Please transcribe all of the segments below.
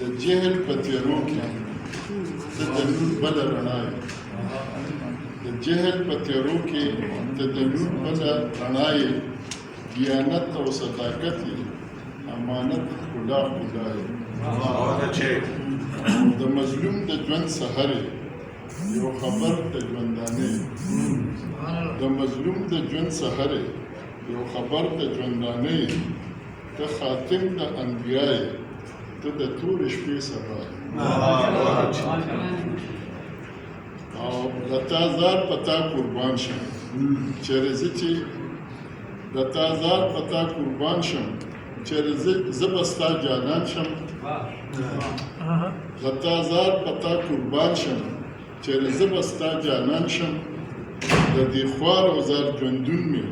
د جهل په تیارو کې ته د نور بله رڼا یې د جهل په تیارو کې ته د نور بله رڼا یې دیانت او صداقت یې امانت ښکلا ښکلا یې د مظلوم د ژوند سحر یې یو خبر د ژوندانه د مظلوم د ژوند سحر یې یو خبر د ژوندانه یې ته خاتم د انبیا یې ته د تورې شپې سبا یې او د تا زار په تا قربان شم چېرې زه چې د تا زار په تا قربان شم چېرې زه به ستا جانان شم د تا زار په تا قربان شم چېرې زه به ستا جانان شم د دې خوار او زار ژوندون مې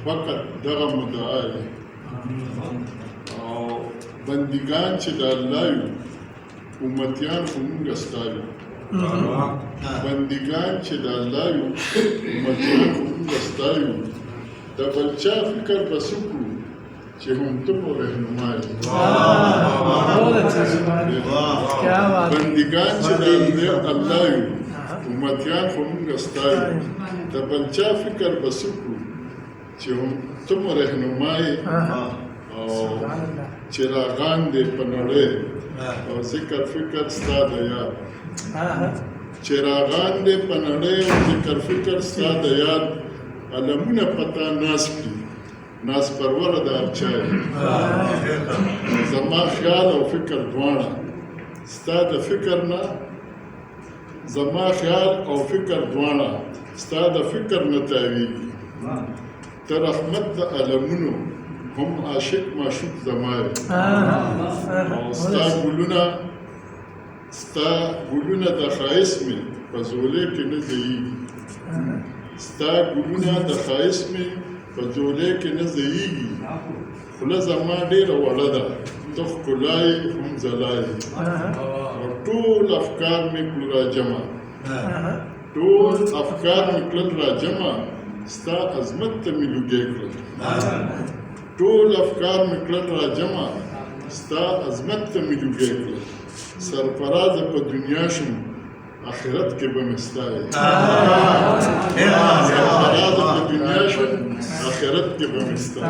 فقط دغه مدعا یې او بندګان چې د الله یو امتیان خو مونږ ستا یو بندګان چې د الله یو امتیان خو مونږ ستا یو د بل چا فکر به څه کړو چې هم ته مو رهنما یې بندګان چې د الله یو امتیان خو مونږ ستا یو د بل چا فکر به څه کړو چې هم ته مو رهنما یې او چراغان دې په نړۍ او ذکر فکر ستا د یاد چراغان دې په نړۍ او ذکر فکر ستا د یاد علمونه پتا ناز کړي ناز پروره د هر چا زما خیال او فکر دواړه ستا د فکر نه زما خیال او فکر دواړه ستا د فکر نه تاویږي ته رحمت د علمونو هم عاشق معشوق زما یې او ستا ګلونه د ښایست مې په ځولې کې نه ځایېږي ستا ګلونه د ښایست مې په ځولې کې نه ځایېږي خوله زما ډېره وړه ده ته ښکلا یې هم ځلا یې او ټول افکار مې کړل راجمع ټول افکار مې کړل راجمع ستا عظمت ته مې لوګې کړل ټول افکار مې کړل راجمع ستا عظمت ته مې لوګې کړل سرفرازه په دنیا شم آخرت کې به مې ستا یې سرفرازه په دنیا شم آخرت کې به مې ستا